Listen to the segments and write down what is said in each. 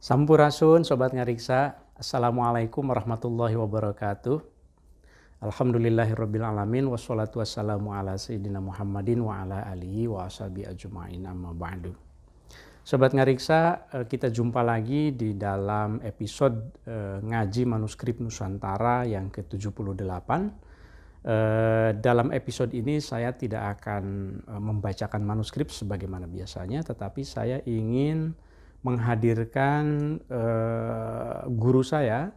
Sampurasun Sobat Ngariksa, Assalamualaikum warahmatullahi wabarakatuh. Alhamdulillahirrabbilalamin, wassalatu wassalamu ala sayyidina Muhammadin wa ala alihi wa ashabi ajma'in amma ba'du. Sobat Ngariksa, kita jumpa lagi di dalam episode ngaji manuskrip Nusantara yang ke-78. Dalam episode ini saya tidak akan membacakan manuskrip sebagaimana biasanya, tetapi saya ingin menghadirkan guru saya,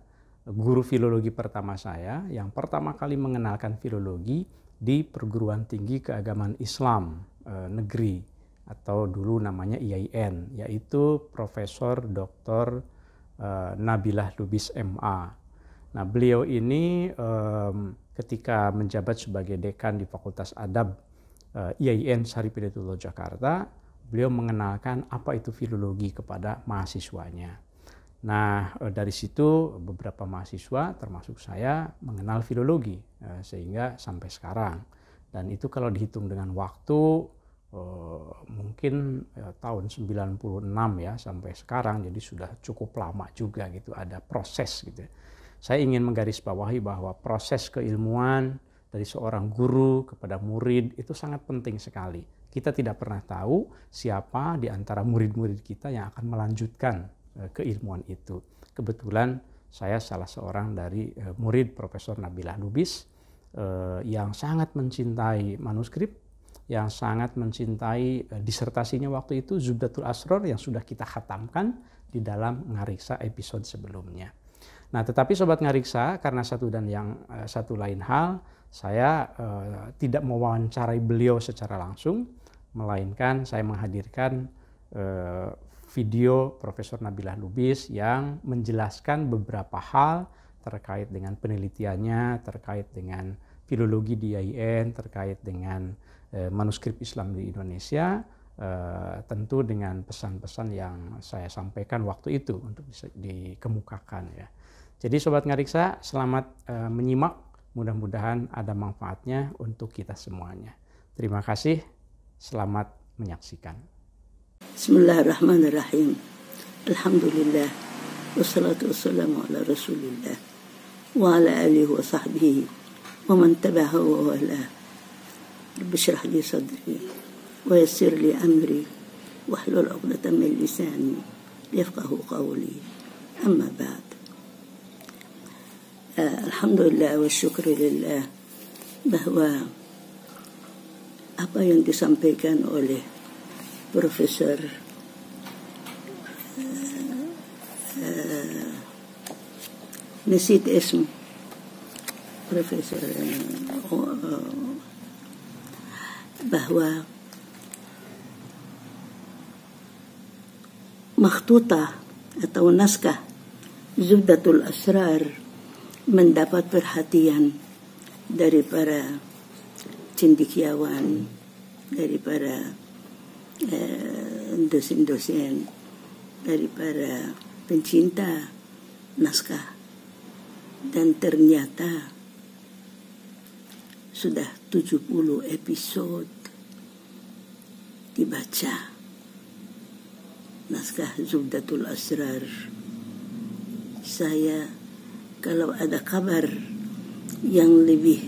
guru filologi pertama saya, yang pertama kali mengenalkan filologi di perguruan tinggi keagamaan Islam negeri atau dulu namanya IAIN, yaitu Profesor Dr. Nabilah Lubis MA. Nah, beliau ini ketika menjabat sebagai dekan di Fakultas Adab IAIN Sarip Hidayatullah Jakarta, beliau mengenalkan apa itu filologi kepada mahasiswanya. Nah, dari situ beberapa mahasiswa termasuk saya mengenal filologi sehingga sampai sekarang. Dan itu kalau dihitung dengan waktu mungkin tahun 96 ya sampai sekarang, jadi sudah cukup lama juga gitu, ada proses gitu. Saya ingin menggarisbawahi bahwa proses keilmuan dari seorang guru kepada murid itu sangat penting sekali. Kita tidak pernah tahu siapa di antara murid-murid kita yang akan melanjutkan keilmuan itu. Kebetulan saya salah seorang dari murid Profesor Nabilah Lubis yang sangat mencintai manuskrip, yang sangat mencintai disertasinya waktu itu Zubdatul Asrar yang sudah kita khatamkan di dalam Ngariksa episode sebelumnya. Nah, tetapi Sobat Ngariksa, karena satu lain hal, saya tidak mewawancarai beliau secara langsung, melainkan saya menghadirkan video Profesor Nabilah Lubis yang menjelaskan beberapa hal terkait dengan penelitiannya, terkait dengan filologi di IAIN, terkait dengan manuskrip Islam di Indonesia, tentu dengan pesan-pesan yang saya sampaikan waktu itu untuk bisa dikemukakan ya. Jadi Sobat Ngariksa, selamat menyimak, mudah-mudahan ada manfaatnya untuk kita semuanya. Terima kasih, selamat menyaksikan. Bismillahirrahmanirrahim. Alhamdulillah, wassalatu wassalamu ala rasulillah wa ala alihi wa sahbihi wa man tabi'ahu wa wala. Rabbi shrah li sadri wa yassir li amri wahlul 'uqdatam min lisani yafqahu qawli. Amma ba'd. Alhamdulillah wa syukru lillah bahwa apa yang disampaikan oleh Profesor Nasid Ism, Profesor bahwa makhtutah atau naskah Zubdatul Asrar mendapat perhatian dari para cendekiawan, dari para dosen-dosen, dari para pencinta naskah, dan ternyata sudah 70 episode dibaca naskah Zubdatul Asrar. Saya kalau ada kabar yang lebih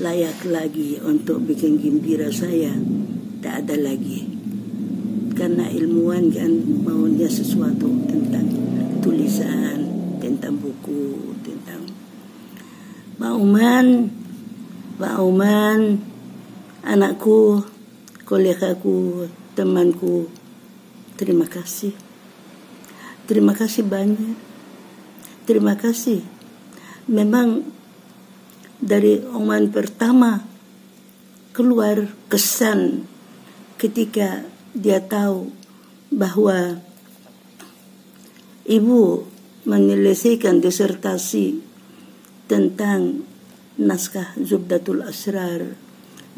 layak lagi untuk bikin gembira saya, tak ada lagi. Karena ilmuwan kan maunya sesuatu tentang tulisan, tentang buku, tentang Pak Uman, anakku, kolegaku, temanku, terima kasih. Terima kasih banyak. Terima kasih. Memang dari omongan pertama keluar kesan ketika dia tahu bahwa ibu menyelesaikan disertasi tentang naskah Zubdatul Asrar,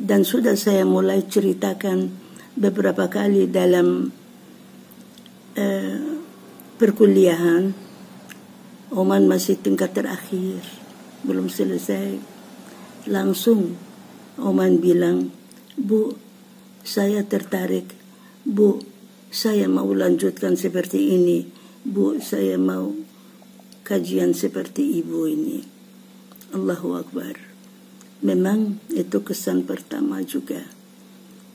dan sudah saya mulai ceritakan beberapa kali dalam perkuliahan. Oman masih tingkat terakhir, belum selesai. Langsung Oman bilang, Bu, saya tertarik. Bu, saya mau lanjutkan seperti ini. Bu, saya mau kajian seperti ibu ini. Allahu Akbar. Memang itu kesan pertama juga.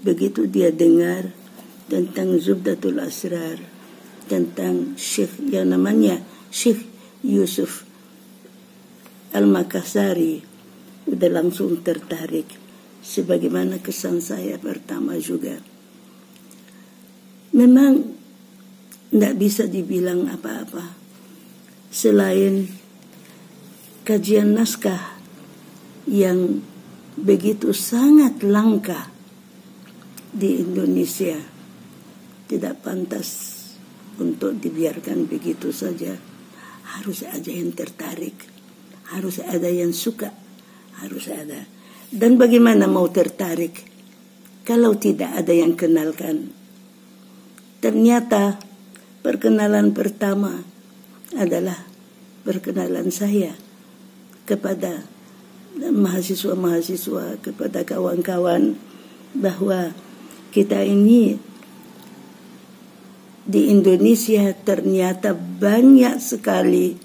Begitu dia dengar tentang Zubdatul Asrar, tentang Syekh yang namanya Syekh Yusuf Al-Makassari, udah langsung tertarik. Sebagaimana kesan saya pertama juga. Memang tidak bisa dibilang apa-apa selain kajian naskah yang begitu sangat langka di Indonesia. Tidak pantas untuk dibiarkan begitu saja. Harus ada yang tertarik, harus ada yang suka, harus ada. Dan bagaimana mau tertarik kalau tidak ada yang kenalkan? Ternyata perkenalan pertama adalah perkenalan saya kepada mahasiswa-mahasiswa, kepada kawan-kawan, bahwa kita ini di Indonesia ternyata banyak sekali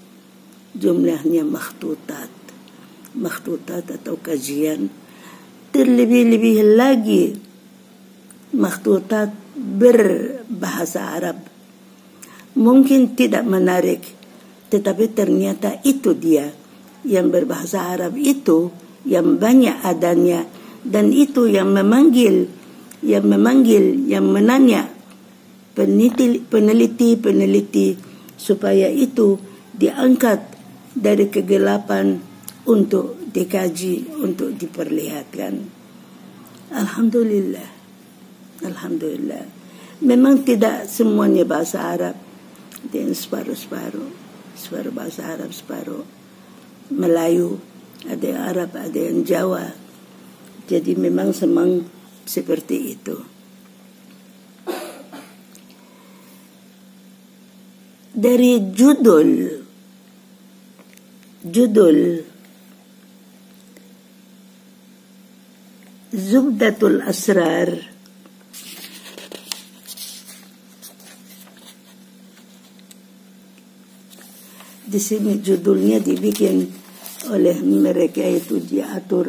jumlahnya makhtutat atau kajian. Terlebih-lebih lagi makhtutat berbahasa Arab. Mungkin tidak menarik, tetapi ternyata itu dia yang berbahasa Arab itu yang banyak adanya, dan itu yang memanggil, yang menanya peneliti supaya itu diangkat dari kegelapan untuk dikaji, untuk diperlihatkan. Alhamdulillah. Memang tidak semuanya bahasa Arab, ada yang separuh bahasa Arab, separuh Melayu, ada yang Arab, ada yang Jawa. Jadi memang seperti itu. Dari judul Zubdatul Asrar, di sini judulnya dibikin oleh mereka itu, diatur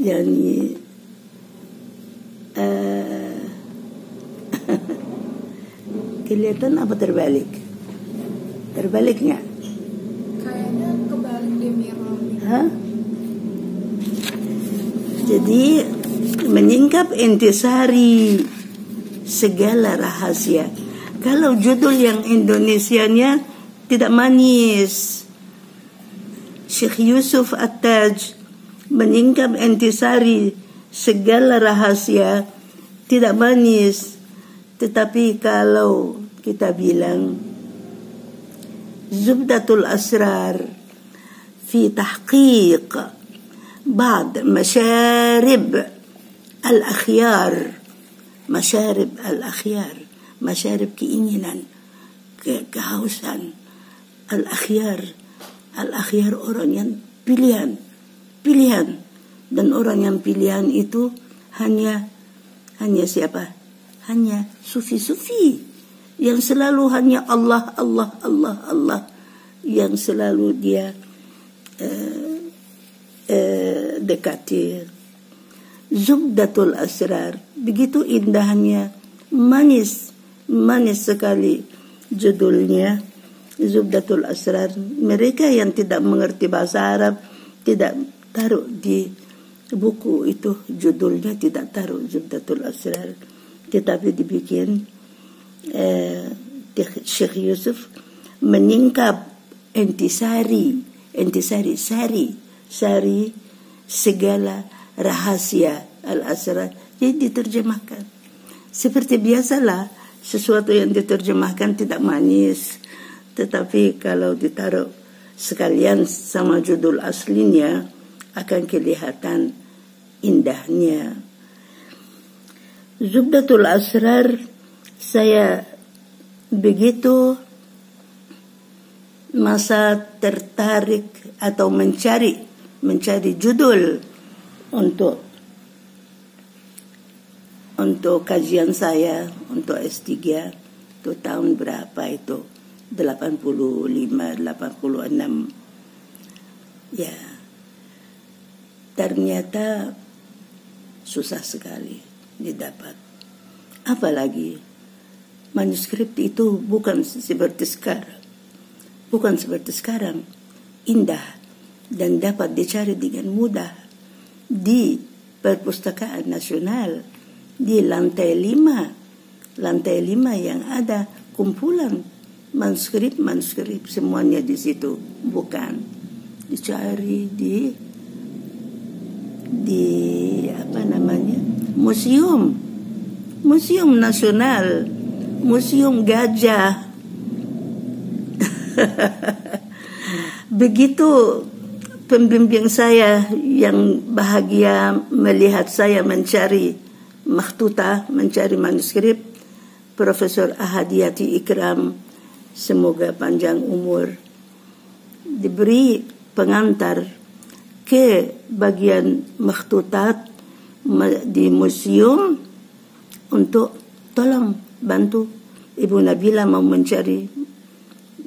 yani kelihatan apa terbalik? Terbalik nggak? Kayaknya kebalik di mirror. Hah? Jadi menyingkap intisari segala rahasia. Kalau judul yang Indonesianya tidak manis. Syekh Yusuf At-Taj menyingkap intisari segala rahasia, tidak manis. Tetapi kalau kita bilang Zubdatul Asrar fi tahqiq ba'd masharib al-akhyar, masharib keinginan, kehausan, al-akhyar orang yang pilihan, dan orang yang pilihan itu hanya siapa? Hanya sufi yang selalu hanya Allah, yang selalu dia dekati. Zubdatul Asrar, begitu indahnya, manis sekali judulnya. Zubdatul Asrar. Mereka yang tidak mengerti bahasa Arab tidak taruh di buku itu, judulnya tidak taruh Zubdatul Asrar, tetapi dibikin Syekh Yusuf menyingkap intisari sari segala rahasia al-asrar. Jadi diterjemahkan seperti biasalah, sesuatu yang diterjemahkan tidak manis. Tetapi kalau ditaruh sekalian sama judul aslinya akan kelihatan indahnya. Zubdatul Asrar, saya begitu masa tertarik atau mencari judul untuk kajian saya untuk S3 itu tahun berapa itu, 85, 86. Ya, ternyata susah sekali didapat. Apalagi manuskrip itu bukan seperti sekarang, indah dan dapat dicari dengan mudah di Perpustakaan Nasional di lantai 5 yang ada kumpulan manuskrip semuanya di situ, bukan dicari di apa namanya, museum nasional, museum gajah. Begitu pembimbing saya yang bahagia melihat saya mencari makhtuta, mencari manuskrip, Profesor Ahadiyati Ikram, semoga panjang umur, diberi pengantar ke bagian makhtutat di museum untuk tolong bantu Ibu Nabila mau mencari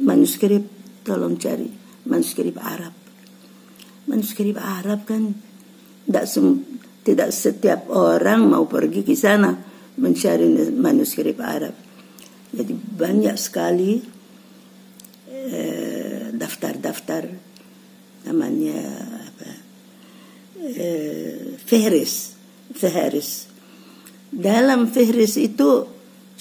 manuskrip, tolong cari manuskrip Arab. Manuskrip Arab kan tidak setiap orang mau pergi ke sana mencari manuskrip Arab. Jadi banyak sekali daftar namanya Fihris. Dalam Fihris itu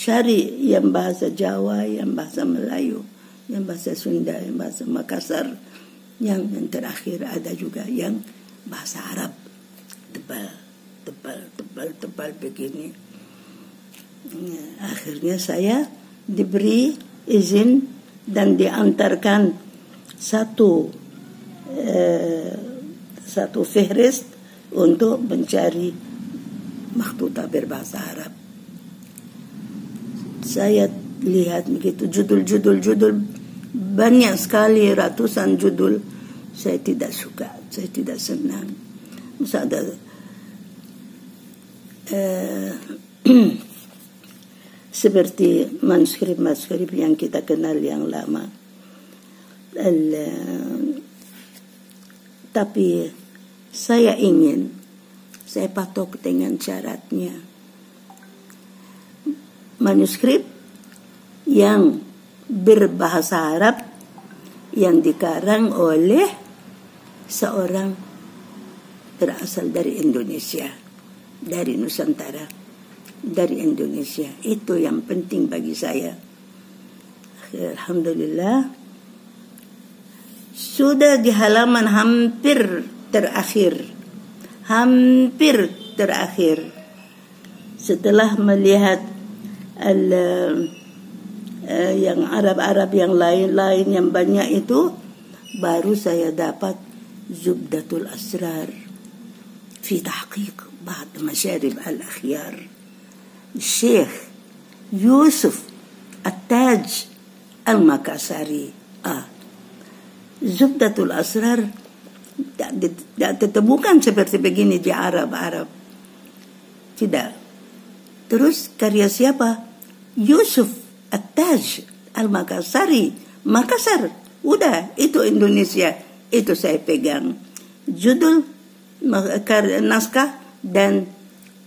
cari yang bahasa Jawa, yang bahasa Melayu, yang bahasa Sunda, yang bahasa Makassar, yang terakhir ada juga yang bahasa Arab, tebal begini. Akhirnya saya diberi izin dan diantarkan satu Fihris untuk mencari makhtuta berbahasa Arab. Saya lihat begitu judul banyak sekali, ratusan judul. Saya tidak suka, saya tidak senang. Masa ada seperti manuskrip yang kita kenal yang lama. Tapi saya patok dengan syaratnya. Manuskrip yang berbahasa Arab yang dikarang oleh seorang berasal dari Indonesia, dari Nusantara, dari Indonesia. Itu yang penting bagi saya. Alhamdulillah, sudah di halaman hampir terakhir. Setelah melihat yang Arab yang lain yang banyak itu, baru saya dapat Zubdatul Asrar fi tahqiq ba'd masharib al-akhyar, Syekh Yusuf At-Taj Al-Makassari. Zubdatul Asrar tidak ditemukan seperti begini di Arab. Tidak. Terus karya siapa? Yusuf At-Taj Al-Makassari, Makassar. Udah, itu Indonesia. Itu saya pegang. Judul, naskah, dan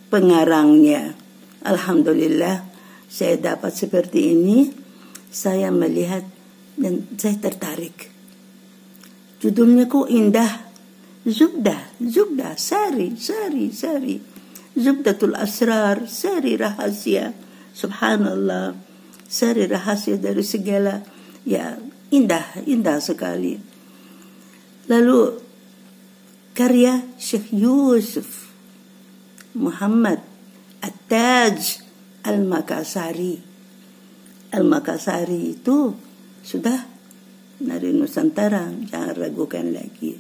pengarangnya. Alhamdulillah, saya dapat seperti ini. Saya melihat dan saya tertarik. Judulnya kok indah. Zubdah, sari. Zubdatul Asrar, sari rahasia. Subhanallah, sari rahasia dari segala. Ya, indah sekali. Lalu karya Syekh Yusuf Muhammad At-Taj Al-Makassari. Al-Makassari itu sudah dari Nusantara, jangan ragukan lagi.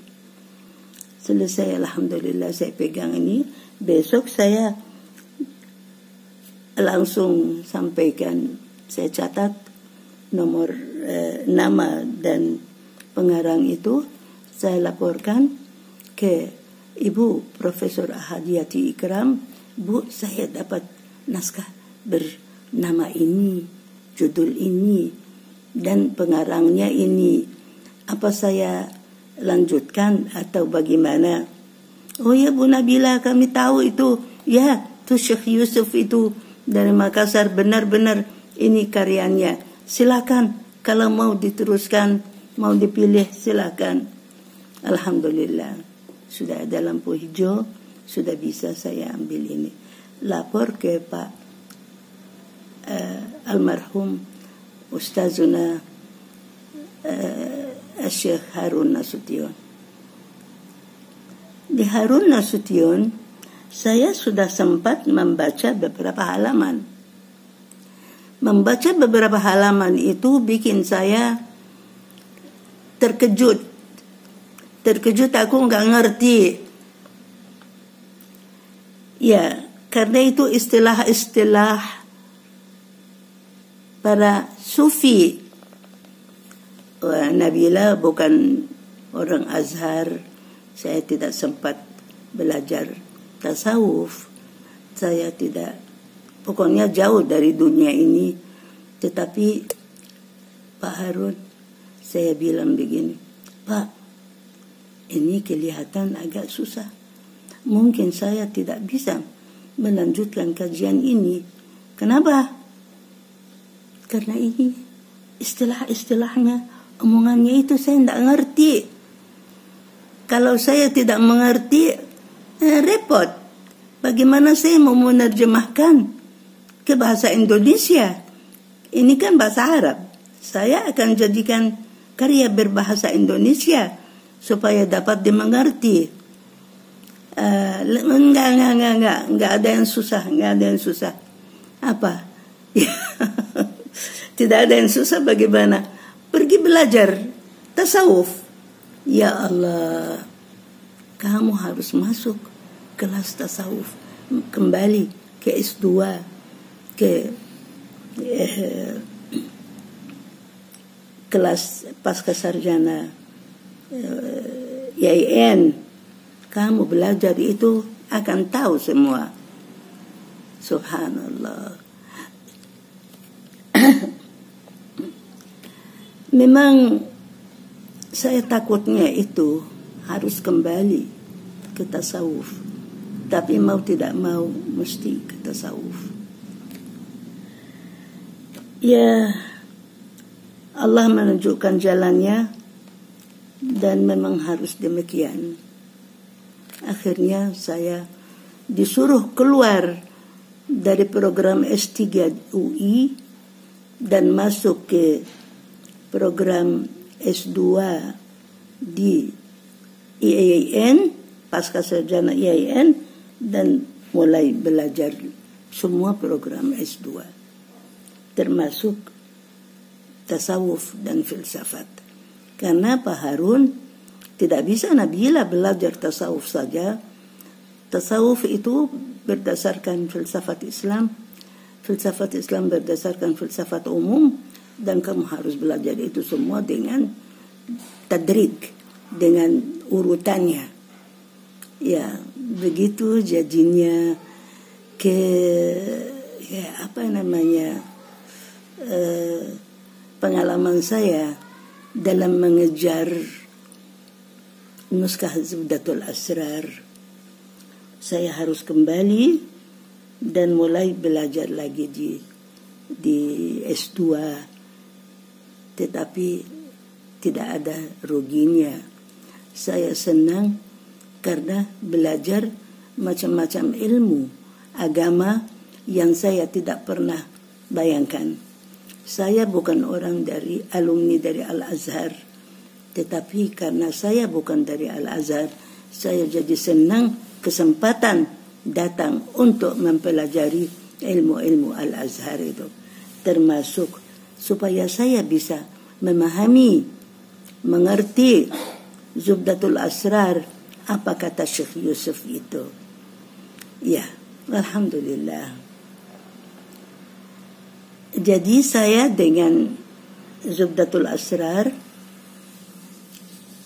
Selesai, alhamdulillah, saya pegang ini. Besok saya langsung sampaikan, saya catat nomor nama dan pengarang itu, saya laporkan ke Ibu Profesor Ahadiyati Ikram. Bu, saya dapat naskah bernama ini, judul ini, dan pengarangnya ini. Apa saya lanjutkan atau bagaimana? Oh ya Bu Nabila, kami tahu itu. Ya, tuh Syekh Yusuf itu dari Makassar, benar-benar ini karyanya. Silakan kalau mau diteruskan, mau dipilih silakan. Alhamdulillah, sudah ada lampu hijau, sudah bisa saya ambil ini. Lapor ke Pak almarhum Ustazuna Syekh Harun Nasution. Di Harun Nasution, saya sudah sempat membaca beberapa halaman. Membaca beberapa halaman itu bikin saya terkejut. Terkejut, aku nggak ngerti. Ya, karena itu istilah-istilah para sufi. Nabila bukan orang Azhar. Saya tidak sempat belajar tasawuf. Saya tidak, pokoknya jauh dari dunia ini. Tetapi Pak Harun, saya bilang begini, Pak, ini kelihatan agak susah. Mungkin saya tidak bisa melanjutkan kajian ini. Kenapa? Karena ini istilah-istilahnya, omongannya itu saya tidak ngerti. Kalau saya tidak mengerti, repot. Bagaimana saya mau menerjemahkan ke bahasa Indonesia? Ini kan bahasa Arab. Saya akan jadikan karya berbahasa Indonesia supaya dapat dimengerti. Enggak ada yang susah, Apa? Tidak ada yang susah. Bagaimana? Pergi belajar tasawuf. Ya Allah, kamu harus masuk kelas tasawuf, kembali ke S2, ke kelas pasca sarjana IAIN. Kamu belajar itu akan tahu semua. Subhanallah. Memang saya takutnya itu harus kembali ke tasawuf. Tapi mau tidak mau mesti ke tasawuf. Ya, Allah menunjukkan jalannya dan memang harus demikian. Akhirnya saya disuruh keluar dari program S3 UI dan masuk ke program S2 di IAIN, pasca sarjana IAIN, dan mulai belajar semua program S2 termasuk tasawuf dan filsafat. Karena Pak Harun, tidak bisa Nabila belajar tasawuf saja. Tasawuf itu berdasarkan filsafat Islam. Filsafat Islam berdasarkan filsafat umum. Dan kamu harus belajar itu semua dengan tadrik, dengan urutannya. Ya, begitu jadinya ke pengalaman saya dalam mengejar Nuskah Zubdatul Asrar. Saya harus kembali dan mulai belajar lagi di S2. Tetapi tidak ada ruginya. Saya senang karena belajar macam-macam ilmu agama yang saya tidak pernah bayangkan. Saya bukan orang dari alumni dari Al-Azhar, tetapi karena saya bukan dari Al-Azhar, saya jadi senang kesempatan datang untuk mempelajari ilmu-ilmu Al-Azhar itu, termasuk supaya saya bisa memahami, mengerti Zubdatul Asrar, apa kata Syekh Yusuf itu. Ya, alhamdulillah. Jadi saya dengan Zubdatul Asrar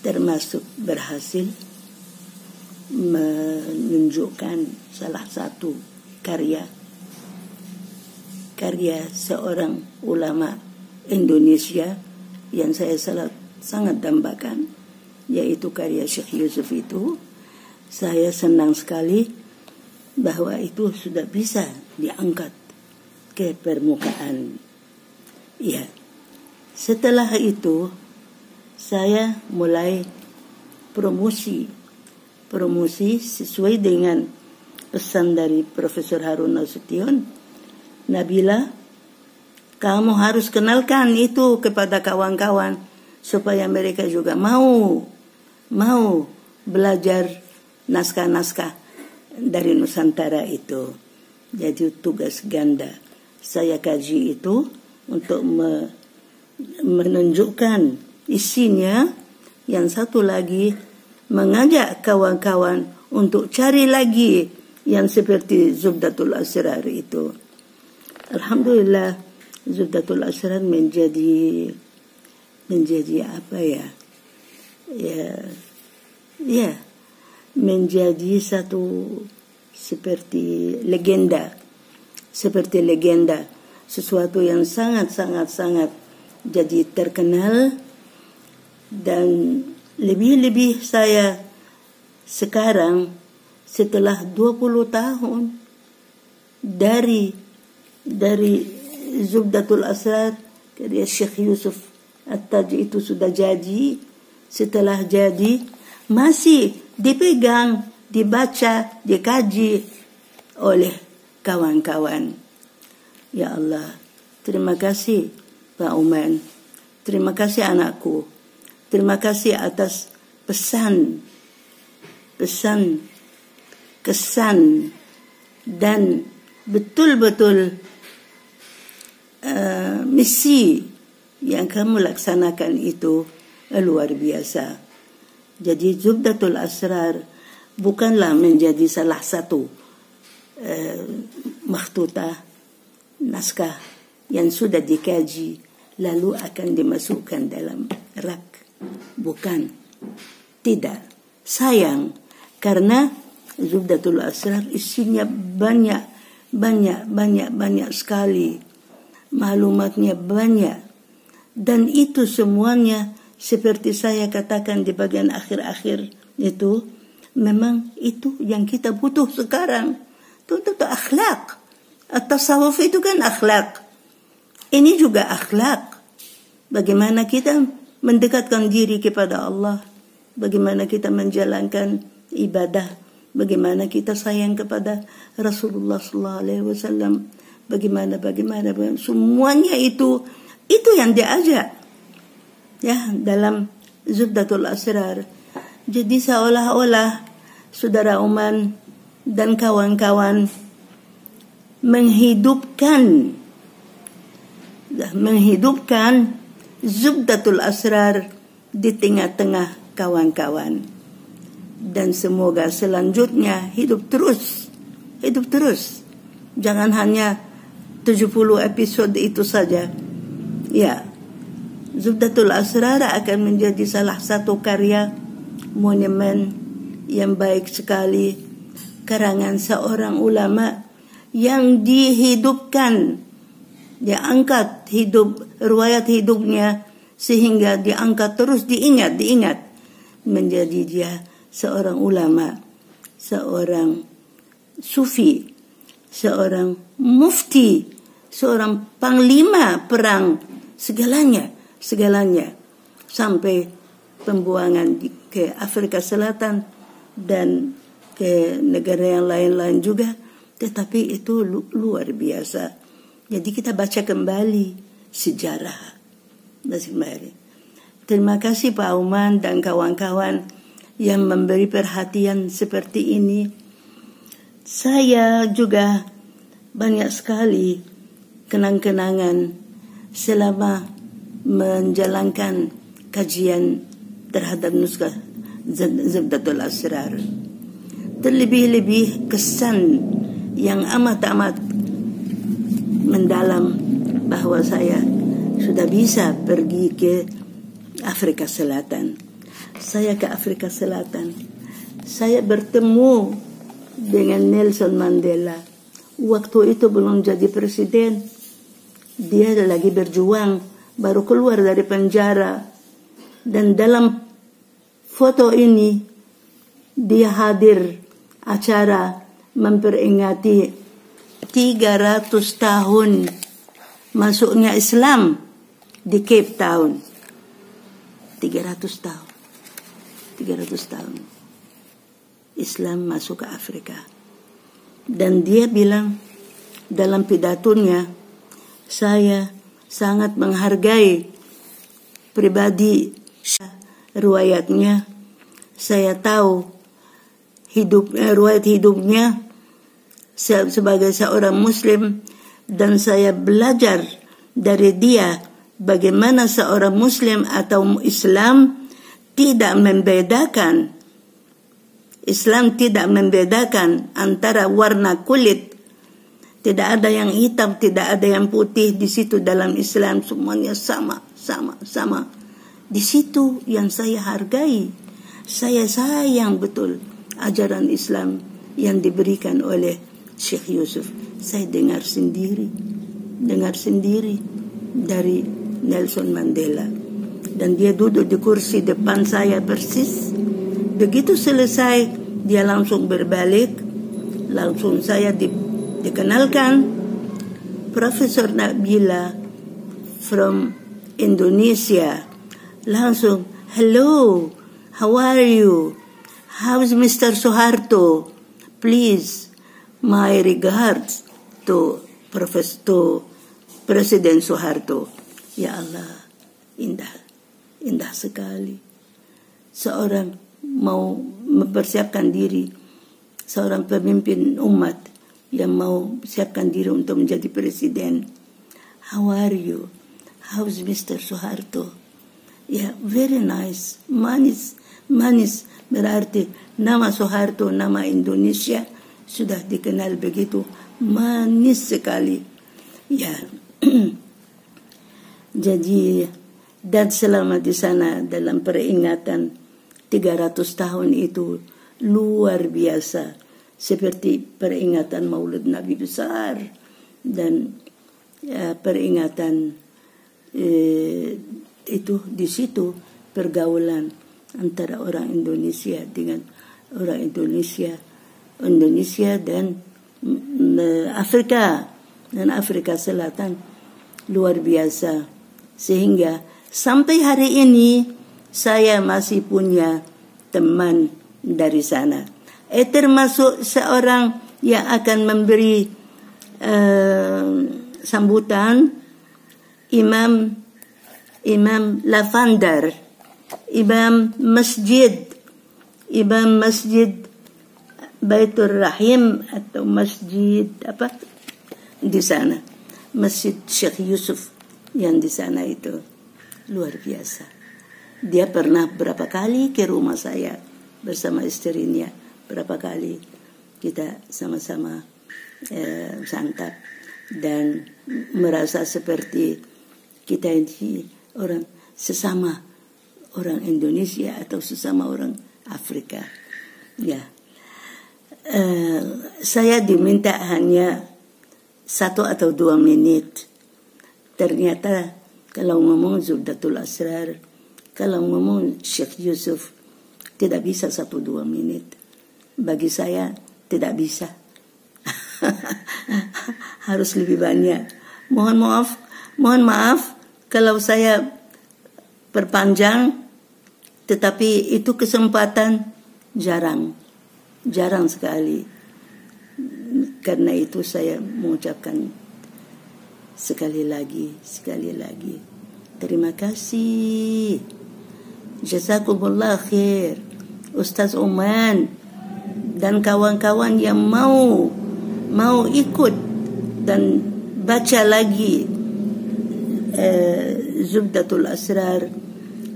termasuk berhasil menunjukkan salah satu karya seorang ulama Indonesia yang saya sangat dambakan, yaitu karya Syekh Yusuf itu. Saya senang sekali bahwa itu sudah bisa diangkat ke permukaan. Ya. Setelah itu saya mulai promosi sesuai dengan pesan dari Profesor Harun Nasution. Nabila, kamu harus kenalkan itu kepada kawan-kawan supaya mereka juga mau belajar naskah-naskah dari Nusantara itu. Jadi tugas ganda saya kaji itu untuk menunjukkan isinya. Yang satu lagi mengajak kawan-kawan untuk cari lagi yang seperti Zubdatul Asrar itu. Alhamdulillah, Zubdatul Asrar menjadi apa ya? Ya, menjadi satu seperti legenda, sesuatu yang sangat jadi terkenal. Dan lebih saya sekarang setelah 20 tahun dari Zubdatul Asrar, karya Syekh Yusuf At-Taj itu sudah jadi. Setelah jadi masih dipegang, dibaca, dikaji oleh kawan-kawan. Ya Allah, terima kasih Pak Uman, terima kasih anakku, terima kasih atas pesan, kesan, dan betul-betul misi yang kamu laksanakan itu luar biasa. Jadi Zubdatul Asrar bukanlah menjadi salah satu makhtutah, naskah yang sudah dikaji lalu akan dimasukkan dalam rak. Bukan, tidak. Sayang, karena Zubdatul Asrar isinya banyak sekali, maklumatnya banyak, dan itu semuanya seperti saya katakan di bagian akhir-akhir itu, memang itu yang kita butuh sekarang. Itu akhlak. At-tasawuf itu kan akhlak. Ini juga akhlak. Bagaimana kita mendekatkan diri kepada Allah, bagaimana kita menjalankan ibadah, bagaimana kita sayang kepada Rasulullah SAW, bagaimana semuanya itu yang diajak ya dalam Zubdatul Asrar. Jadi seolah-olah saudara Uman dan kawan-kawan menghidupkan Zubdatul Asrar di tengah-tengah kawan-kawan. Dan semoga selanjutnya hidup terus. Jangan hanya 70 episode itu saja. Ya, Zubdatul Asrar akan menjadi salah satu karya monumen yang baik sekali, karangan seorang ulama yang dihidupkan, diangkat riwayat hidupnya sehingga diangkat terus, diingat menjadi dia seorang ulama, seorang sufi, seorang mufti, seorang panglima perang, segalanya sampai pembuangan ke Afrika Selatan dan ke negara yang lain-lain juga. Tetapi itu luar biasa. Jadi kita baca kembali sejarah. Terima kasih Pak Uman dan kawan-kawan yang memberi perhatian seperti ini. Saya juga banyak sekali kenang-kenangan selama menjalankan kajian terhadap naskah Zubdatul Asrar. Terlebih-lebih kesan yang amat mendalam bahwa saya sudah bisa pergi ke Afrika Selatan. Saya ke Afrika Selatan. Saya bertemu dengan Nelson Mandela. Waktu itu belum jadi presiden. Dia lagi berjuang baru keluar dari penjara. Dan dalam foto ini dia hadir acara memperingati 300 tahun masuknya Islam di Cape Town. 300 tahun. 300 tahun. Islam masuk ke Afrika. Dan dia bilang dalam pidatonya, saya sangat menghargai pribadi riwayatnya. Saya tahu riwayat hidupnya sebagai seorang Muslim, dan saya belajar dari dia bagaimana seorang Muslim atau Islam tidak membedakan. Islam tidak membedakan antara warna kulit. Tidak ada yang hitam, tidak ada yang putih di situ dalam Islam, semuanya sama. Di situ yang saya hargai. Saya sayang betul ajaran Islam yang diberikan oleh Syekh Yusuf. Saya dengar sendiri dari Nelson Mandela. Dan dia duduk di kursi depan saya persis. Begitu selesai, dia langsung berbalik. Langsung saya dikenalkan, Profesor Nabila from Indonesia. Langsung, hello, how are you? How's Mr. Suharto? Please, my regards to Presiden Suharto. Ya Allah, indah sekali. Seorang mau mempersiapkan diri, seorang pemimpin umat yang mau siapkan diri untuk menjadi presiden. How are you? How's Mr. Suharto? Ya, very nice. Manis. Berarti nama Suharto, nama Indonesia sudah dikenal begitu manis sekali. Ya. Jadi, dan selama di sana dalam peringatan 300 tahun itu luar biasa, seperti peringatan Maulid Nabi besar dan peringatan itu di situ pergaulan antara orang Indonesia dengan orang Indonesia dan Afrika Selatan luar biasa, sehingga sampai hari ini saya masih punya teman dari sana. Termasuk seorang yang akan memberi sambutan, Imam Lavandar, Imam Masjid Baitur Rahim atau masjid apa di sana, Masjid Syekh Yusuf yang di sana itu luar biasa. Dia pernah berapa kali ke rumah saya bersama istrinya, berapa kali kita sama-sama santap dan merasa seperti kita ini sesama orang Indonesia atau sesama orang Afrika. Ya, saya diminta hanya 1 atau 2 menit. Ternyata kalau ngomong Zubdatul Asrar, kalau ngomong Syekh Yusuf, tidak bisa 1-2 menit. Bagi saya tidak bisa. Harus lebih banyak. Mohon maaf kalau saya perpanjang, tetapi itu kesempatan jarang sekali. Karena itu saya mengucapkan sekali lagi terima kasih, jazakumullah khair, Ustaz Oman dan kawan-kawan yang mau ikut dan baca lagi Zubdatul Asrar.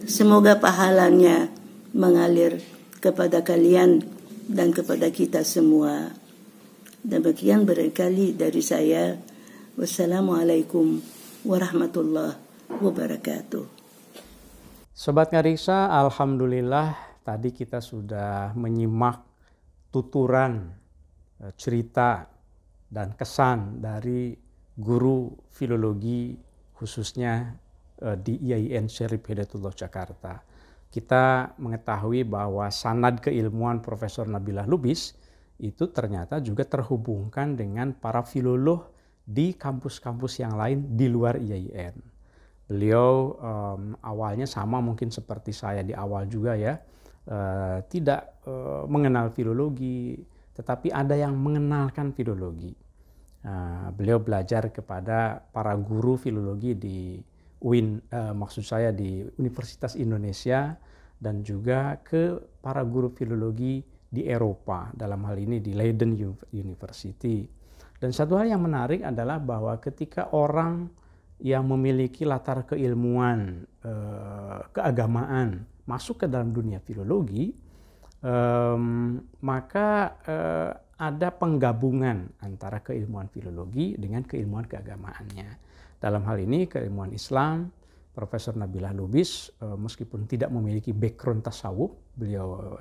Semoga pahalanya mengalir kepada kalian dan kepada kita semua. Demikian barangkali dari saya. Wassalamualaikum warahmatullahi wabarakatuh. Sobat Ngariksa, alhamdulillah tadi kita sudah menyimak tuturan cerita dan kesan dari guru filologi, khususnya di IAIN Syarif Hidayatullah Jakarta. Kita mengetahui bahwa sanad keilmuan Profesor Nabilah Lubis itu ternyata juga terhubungkan dengan para filolog di kampus-kampus yang lain di luar IAIN. Beliau awalnya sama mungkin seperti saya di awal juga ya, tidak mengenal filologi, tetapi ada yang mengenalkan filologi. Beliau belajar kepada para guru filologi di UIN, maksud saya di Universitas Indonesia, dan juga ke para guru filologi di Eropa, dalam hal ini di Leiden University. Dan satu hal yang menarik adalah bahwa ketika orang yang memiliki latar keilmuan, keagamaan masuk ke dalam dunia filologi, maka ada penggabungan antara keilmuan filologi dengan keilmuan keagamaannya. Dalam hal ini keilmuan Islam, Profesor Nabilah Lubis meskipun tidak memiliki background tasawuf, beliau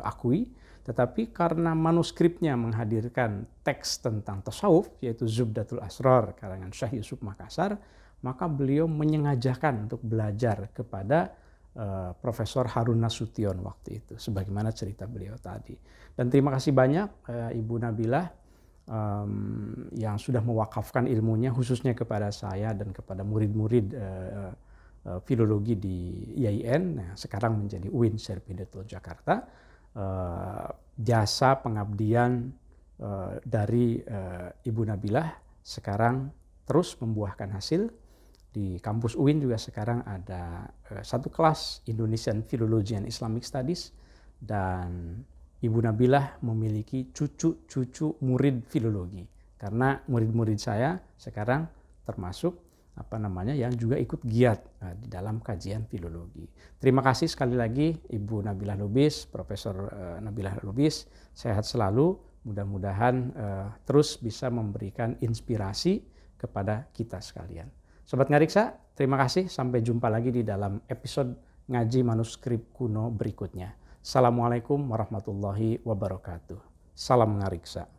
akui, tetapi karena manuskripnya menghadirkan teks tentang tasawuf, yaitu Zubdatul Asrar karangan Syekh Yusuf Makassar, maka beliau menyengajakan untuk belajar kepada Profesor Harun Nasution waktu itu, sebagaimana cerita beliau tadi. Dan terima kasih banyak Ibu Nabilah yang sudah mewakafkan ilmunya khususnya kepada saya dan kepada murid-murid filologi di IAIN, nah, sekarang menjadi UIN Syarif Hidayatullah Jakarta. Jasa pengabdian dari Ibu Nabilah sekarang terus membuahkan hasil. Di kampus UIN juga sekarang ada satu kelas Indonesian Philology and Islamic Studies, dan Ibu Nabilah memiliki cucu-cucu murid filologi, karena murid-murid saya sekarang termasuk yang juga ikut giat di dalam kajian filologi. Terima kasih sekali lagi Ibu Nabilah Lubis, Profesor Nabilah Lubis, sehat selalu, mudah-mudahan terus bisa memberikan inspirasi kepada kita sekalian. Sobat Ngariksa, terima kasih. Sampai jumpa lagi di dalam episode Ngaji Manuskrip Kuno berikutnya. Assalamualaikum warahmatullahi wabarakatuh. Salam Ngariksa.